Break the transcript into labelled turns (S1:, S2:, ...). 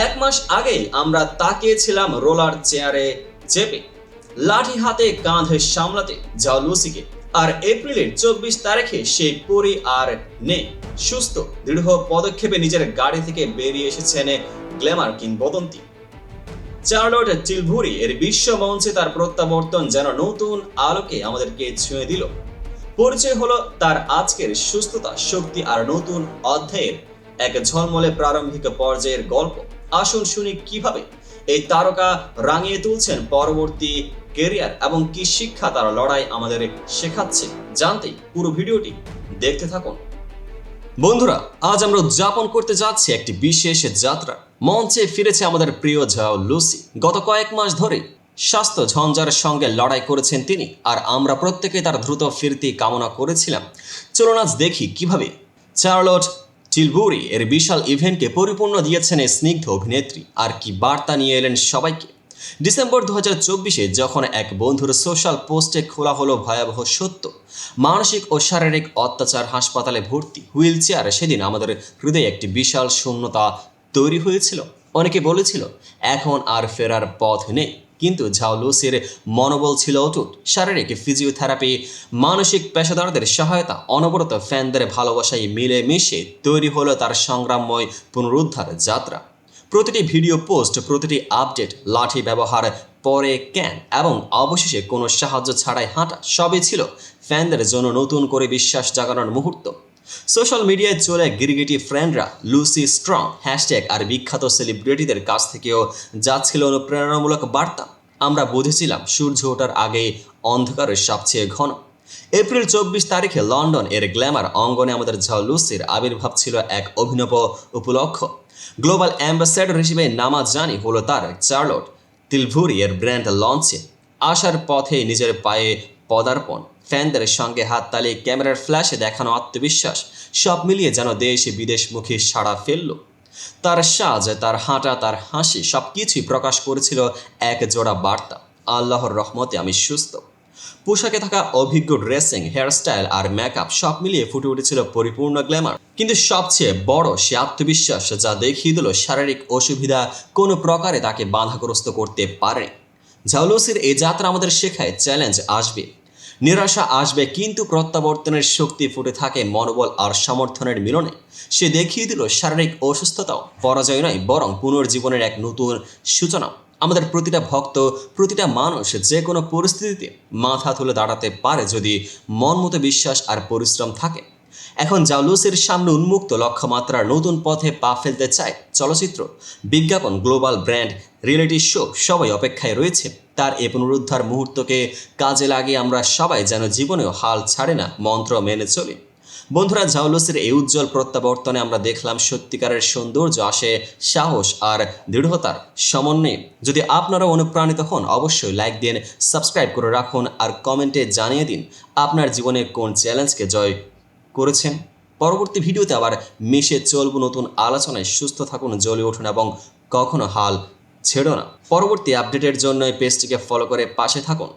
S1: এক মাস আগেই আমরা তাকিয়েছিলাম রোলার চেয়ারে চেপে, লাঠি হাতে কাঁধে সামলাতে যাও লুসিকে। আর এপ্রিলের 24 তারিখে সেই পরি আর নেই। সুস্থ দৃঢ় পদক্ষেপে নিজের গাড়ি থেকে বেরিয়ে এসেছেন গ্ল্যামার কিংবদন্তি। চার্লট টিলবুরি এর বিশ্ব মঞ্চে তার প্রত্যাবর্তন যেন নতুন আলোকে আমাদেরকে ছুঁয়ে দিল। পরিচয় হলো তার আজকের সুস্থতা, শক্তি আর নতুন অধ্যায়ের এক ঝলমলে প্রারম্ভিক পর্যায়ের গল্প। আসুন শুনি কিভাবে এই তারকা রাঙিয়ে তুলছেন পরবর্তী কেরিয়ার এবং কি শিক্ষা তার লড়াই আমাদের শেখাচ্ছে। জানতে পুরো ভিডিওটি দেখতে থাকুন। বন্ধুরা, আজ আমরা উদযাপন করতে যাচ্ছি একটি বিশেষ যাত্রা। মঞ্চে ফিরেছে আমাদের প্রিয় ঝাও লুসি। গত কয়েক মাস ধরে স্বাস্থ্য ঝঞ্ঝার সঙ্গে লড়াই করেছেন তিনি, আর আমরা প্রত্যেকে তার দ্রুত ফিরতি কামনা করেছিলাম। চলুন আজ দেখি কিভাবে চার্লট টিলবুরি এর বিশাল ইভেন্টকে পরিপূর্ণ দিয়েছেন এই স্নিগ্ধ অভিনেত্রী, আর কি বার্তা নিয়ে এলেন সবাইকে। ডিসেম্বর 2024-এ যখন এক বন্ধুর সোশ্যাল পোস্টে খোলা হলো ভয়াবহ সত্য, মানসিক ও শারীরিক অত্যাচার, হাসপাতালে ভর্তি, হুইল চেয়ার, সেদিন আমাদের হৃদয়ে একটি বিশাল শূন্যতা তৈরি হয়েছিল। অনেকে বলেছিল এখন আর ফেরার পথ নেই, কিন্তু ঝাও লুসির মনোবল ছিল অটুট। শারীরিক ফিজিওথেরাপি, মানসিক পেশাদারদের সহায়তা, অনবরত ফ্যানদের ভালোবাসায় মিলে মিশে তৈরি হলো তার সংগ্রামময় পুনরুদ্ধার যাত্রা। প্রতিটি ভিডিও পোস্ট, প্রতিটি আপডেট, লাঠি ব্যবহার পরে ক্যান এবং অবশেষে কোনো সাহায্য ছাড়াই হাঁটা, সবই ছিল ফ্যানদের জন্য নতুন করে বিশ্বাস জাগানোর মুহূর্ত। সোশ্যাল মিডিয়ায় চলে গিরগিটি ফ্রেন্ডরা লুসি স্ট্রং হ্যাশট্যাগ আর বিখ্যাত সেলিব্রিটিদের কাছ থেকেও যাচ্ছিল অনুপ্রেরণামূলক বার্তা। আমরা বুঝেছিলাম সূর্য ওঠার আগে অন্ধকারের সবচেয়ে ঘন। এপ্রিল 24 তারিখে লন্ডন এর গ্ল্যামার অঙ্গনে আমাদের ঝাও লুসির আবির্ভাব ছিল এক অভিনব উপলক্ষ। গ্লোবাল অ্যাম্বাসেডর হিসেবে নামাজানি হলো তার। চার্লট টিলবুরি এর ব্র্যান্ড লঞ্চে আসার পথে নিজের পায়ে পদার্পণ, ফ্যানদের সঙ্গে হাততালি, ক্যামেরার ফ্ল্যাশে দেখানো আত্মবিশ্বাস, সব মিলিয়ে যেন দেশ বিদেশমুখী সাড়া ফেলল। তার সাজ, তার হাঁটা, তার হাসি সবকিছুই প্রকাশ করেছিল এক জোড়া বার্তা: আল্লাহর রহমতে আমি সুস্থ। পোশাকে থাকা অভিজ্ঞ ড্রেসিং, হেয়ারস্টাইল আর মেকআপ সব মিলিয়ে ফুটে উঠেছিল পরিপূর্ণ গ্ল্যামার। কিন্তু সবচেয়ে বড় সে আত্মবিশ্বাস, যা দেখিয়ে দিল শারীরিক অসুবিধা কোনো প্রকারে তাকে বাধাগ্রস্ত করতে পারে। ঝাও লুসির এই যাত্রা আমাদের শেখায় চ্যালেঞ্জ আসবে, নিরাশা আসবে, কিন্তু প্রত্যাবর্তনের শক্তি ফুটে থাকে মনোবল আর সমর্থনের মিলনে। সে দেখিয়ে দিল শারীরিক অসুস্থতাও পরাজয় নয়, বরং পুনর্জীবনের এক নতুন সূচনা। আমাদের প্রতিটা ভক্ত, প্রতিটা মানুষ যে কোনো পরিস্থিতিতে মাথা তুলে দাঁড়াতে পারে যদি মন মতো বিশ্বাস আর পরিশ্রম থাকে। এখন ঝাও লুসির সামনে উন্মুক্ত লক্ষ্যমাত্রার নতুন পথে পা ফেলতে চায়। চলচ্চিত্র, বিজ্ঞাপন, গ্লোবাল ব্র্যান্ড, রিয়েলিটি শো সবাই অপেক্ষায় রয়েছে তার এই পুনরুদ্ধার মুহূর্তকে কাজে লাগিয়ে আমরা সবাই যেন জীবনেও হাল ছাড়ে না, মন্ত্র মেনে চলি। বন্ধুরা, ঝাও লুসির এই উজ্জ্বল প্রত্যাবর্তনে আমরা দেখলাম সত্যিকারের সৌন্দর্য আসে সাহস আর দৃঢ়তার সমন্বয়ে। যদি আপনারা অনুপ্রাণিত হন, অবশ্যই লাইক দিন, সাবস্ক্রাইব করে রাখুন আর কমেন্টে জানিয়ে দিন আপনার জীবনে কোন চ্যালেঞ্জকে জয় করেছেন। পরবর্তী ভিডিওতে আবার মিশে চলব নতুন আলোচনায়। সুস্থ থাকুন, জ্বলে উঠুন এবং কখনো হাল ছেড়ো না। পরবর্তী আপডেটের জন্য এই পেজটিকে ফলো করে পাশে থাকুন।